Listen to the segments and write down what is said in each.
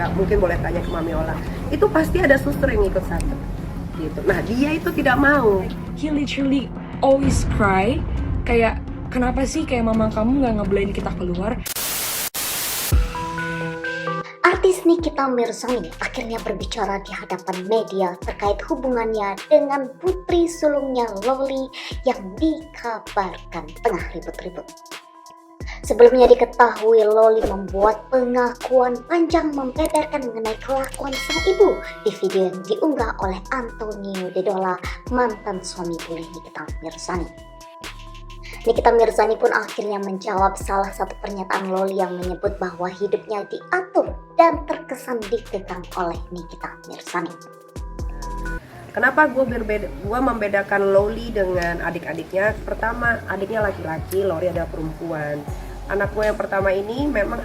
juga mungkin boleh tanya ke Mami Ola, itu pasti ada suster yang ikut satu gitu. Nah dia itu tidak mau. He literally always cry, kayak kenapa sih kayak mama kamu nggak ngebolehin kita keluar. Artis Nikita Mirzani akhirnya berbicara di hadapan media terkait hubungannya dengan putri sulungnya Loli yang dikabarkan tengah ribut-ribut. Sebelumnya diketahui Loli membuat pengakuan panjang membeberkan mengenai kelakuan sang ibu di video yang diunggah oleh Antonio Dedola, mantan suami bule Nikita Mirzani. Nikita Mirzani pun akhirnya menjawab salah satu pernyataan Loli yang menyebut bahwa hidupnya diatur dan terkesan dikekang oleh Nikita Mirzani. Kenapa gue membedakan Loli dengan adik-adiknya? Pertama, adiknya laki-laki, Loli adalah perempuan. Anak gue yang pertama ini memang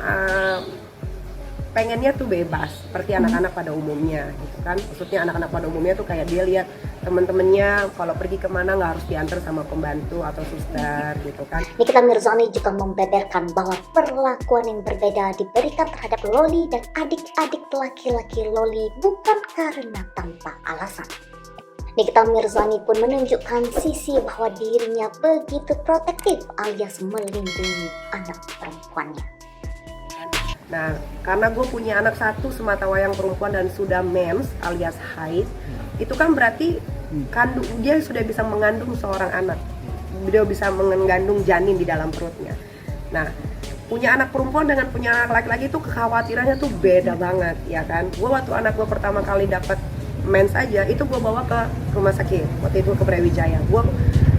pengennya tuh bebas, seperti anak-anak pada umumnya gitu kan. Maksudnya anak-anak pada umumnya tuh kayak dia lihat temen-temennya kalau pergi kemana nggak harus diantar sama pembantu atau suster gitu kan. Nikita Mirzani juga membeberkan bahwa perlakuan yang berbeda diberikan terhadap Loli dan adik-adik laki-laki Loli bukan karena tanpa alasan. Nikita Mirzani pun menunjukkan sisi bahwa dirinya begitu protektif alias melindungi anak perempuannya. Nah, karena gue punya anak satu sematawayang perempuan dan sudah mens alias haid, itu kan berarti dia sudah bisa mengandung seorang anak. Dia bisa mengandung janin di dalam perutnya. Nah, punya anak perempuan dengan punya anak laki-laki itu kekhawatirannya tuh beda banget, ya kan? Gue waktu anak gue pertama kali dapat mens aja, itu gue bawa ke rumah sakit, waktu itu ke Brawijaya. Gue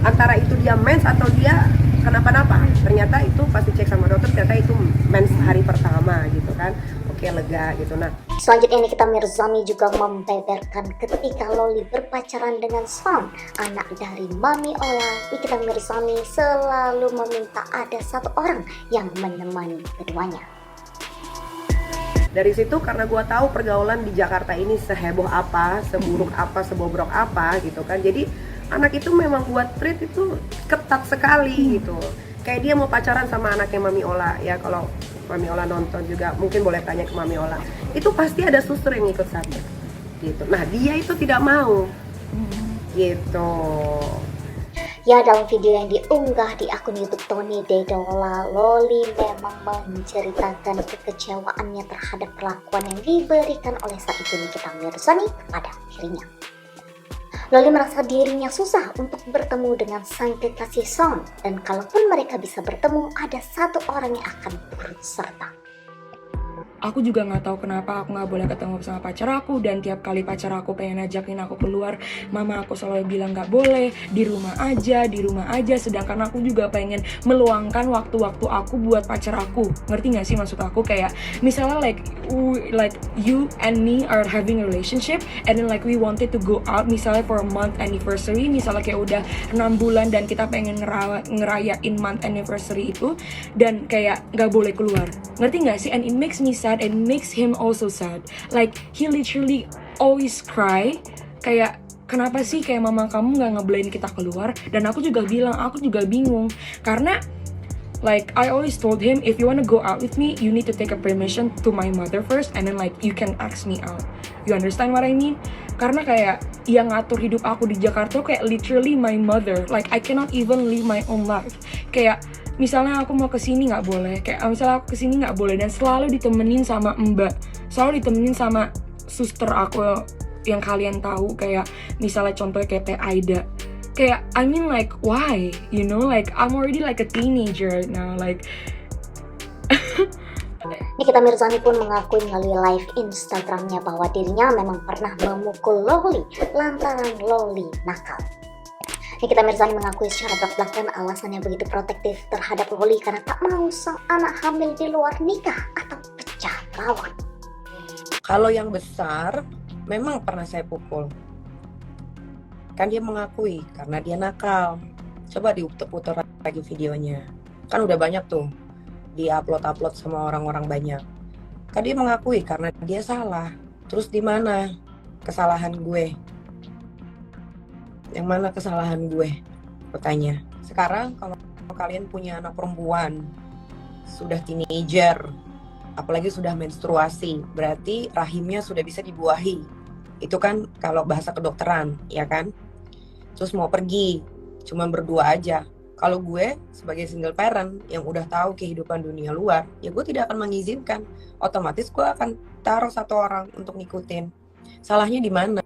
antara itu dia mens atau dia kenapa-napa, ternyata itu pasti cek sama dokter, ternyata itu mens hari pertama gitu kan. Oke, lega gitu. Nah, selanjutnya Nikita Mirzani juga membeberkan ketika Loli berpacaran dengan Son, anak dari Mami Ola, Nikita Mirzani selalu meminta ada satu orang yang menemani keduanya. Dari situ karena gue tahu pergaulan di Jakarta ini seheboh apa, seburuk apa, sebobrok apa gitu kan. Jadi anak itu memang buat treat itu ketat sekali gitu. Kayak dia mau pacaran sama anaknya Mami Ola, ya kalau Mami Ola nonton juga mungkin boleh tanya ke Mami Ola. Itu pasti ada suster yang ikut satu gitu. Nah dia itu tidak mau gitu. Ya, dalam video yang diunggah di akun YouTube Tony Dedola, Loli memang menceritakan kekecewaannya terhadap perlakuan yang diberikan oleh sang ibu Nikita Mirzani kepada dirinya. Loli merasa dirinya susah untuk bertemu dengan sang kekasih Son, dan kalaupun mereka bisa bertemu, ada satu orang yang akan turut serta. Aku juga nggak tahu kenapa aku nggak boleh ketemu sama pacar aku, dan tiap kali pacar aku pengen ngajakin aku keluar, mama aku selalu bilang nggak boleh, di rumah aja, sedangkan aku juga pengen meluangkan waktu-waktu aku buat pacar aku. Ngerti nggak sih maksud aku? Kayak misalnya like you and me are having a relationship and then like we wanted to go out misalnya for a month anniversary, misalnya kayak udah 6 bulan dan kita pengen ngerayain month anniversary itu, dan kayak nggak boleh keluar. Ngerti nggak sih? And it makes me sad and makes him also sad. Like he literally always cry, kayak kenapa sih kayak mama kamu nggak ngebolehin kita keluar. Dan aku juga bilang, aku juga bingung karena like I always told him, if you wanna go out with me, you need to take a permission to my mother first, and then like you can ask me out. You understand what I mean? Karena kayak yang ngatur hidup aku di Jakarta kayak literally my mother. Like I cannot even live my own life. Kayak misalnya aku mau kesini nggak boleh, kayak misalnya aku kesini nggak boleh, dan selalu ditemenin sama mbak, selalu ditemenin sama suster aku yang kalian tahu, kayak misalnya contohnya kayak Teh Aida. Kayak I mean like why, you know, like I'm already like a teenager right now, like Nikita Mirzani pun mengakui melalui live Instagramnya bahwa dirinya memang pernah memukul Loli lantaran Loli nakal. Nikita Mirzani mengakui secara belak-belakan alasannya begitu protektif terhadap Loli karena tak mau sang anak hamil di luar nikah atau pecah perawan. Kalau yang besar memang pernah saya pukul. Kan dia mengakui karena dia nakal. Coba diputar lagi videonya. Kan udah banyak tuh di-upload sama orang-orang banyak. Kan dia mengakui karena dia salah. Terus di mana kesalahan gue? Yang mana kesalahan gue? Bertanya. Sekarang kalau kalian punya anak perempuan, sudah teenager, apalagi sudah menstruasi, berarti rahimnya sudah bisa dibuahi. Itu kan kalau bahasa kedokteran, ya kan? Terus mau pergi, cuman berdua aja. Kalau gue sebagai single parent yang udah tahu kehidupan dunia luar, ya gue tidak akan mengizinkan. Otomatis gue akan taruh satu orang untuk ngikutin. Salahnya di mana?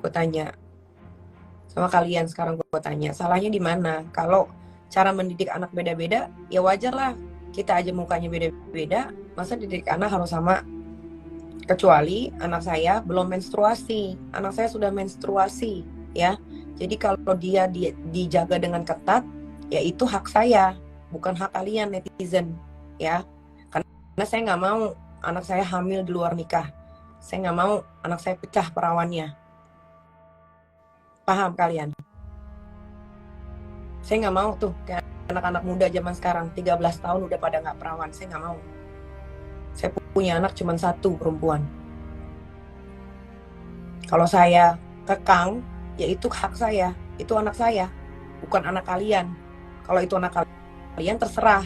Gue tanya sama kalian sekarang, gue tanya, salahnya di mana? Kalau cara mendidik anak beda-beda, ya wajar lah. Kita aja mukanya beda-beda, masa didik anak harus sama? Kecuali anak saya belum menstruasi, anak saya sudah menstruasi, ya. Jadi kalau dia dijaga dengan ketat, ya itu hak saya, bukan hak kalian netizen, ya. Karena saya nggak mau anak saya hamil di luar nikah, saya nggak mau anak saya pecah perawannya. Paham kalian? Saya nggak mau tuh kayak anak-anak muda zaman sekarang 13 tahun udah pada nggak perawan. Saya nggak mau. Saya punya anak cuma satu, perempuan. Kalau saya kekang, ya itu hak saya, itu anak saya, bukan anak kalian. Kalau itu anak kalian terserah.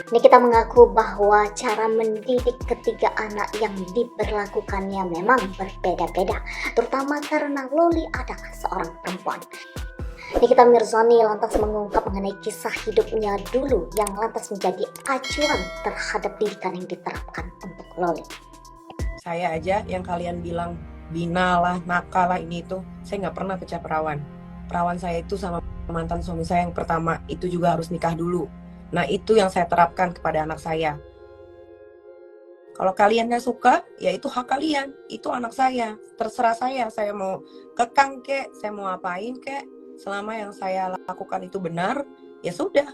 Nikita mengaku bahwa cara mendidik ketiga anak yang diberlakukannya memang berbeda-beda, terutama karena Loli adalah seorang perempuan. Nikita Mirzani lantas mengungkap mengenai kisah hidupnya dulu yang lantas menjadi acuan terhadap didikan yang diterapkan untuk Loli. Saya aja yang kalian bilang bina lah, nakal lah, ini itu, saya nggak pernah pecah perawan. Perawan saya itu sama mantan suami saya yang pertama, itu juga harus nikah dulu. Nah itu yang saya terapkan kepada anak saya. Kalau kalian gak suka, ya itu hak kalian. Itu anak saya, terserah saya mau kekang kek, saya mau apain kek. Selama yang saya lakukan itu benar, ya sudah.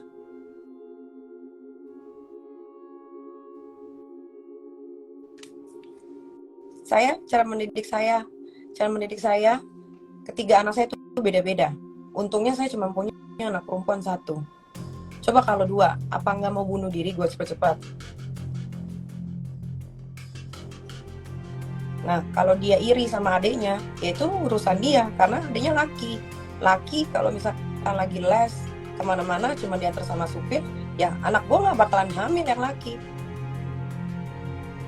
Cara mendidik saya, ketiga anak saya itu beda-beda. Untungnya saya cuma punya anak perempuan satu. Coba kalau dua, apa nggak mau bunuh diri gue cepet-cepet? Nah, kalau dia iri sama adiknya, ya itu urusan dia, karena adiknya laki. Laki kalau misalkan lagi les kemana-mana cuma diantar sama supir, ya anak gue nggak bakalan hamil yang laki.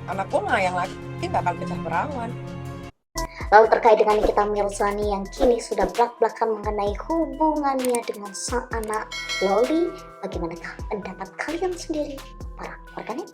Anak gue nggak yang laki nggak akan pecah perawan. Lalu terkait dengan Nikita Mirzani yang kini sudah belak-belakan mengenai hubungannya dengan sang anak Loli, bagaimanakah pendapat kalian sendiri, para warganet?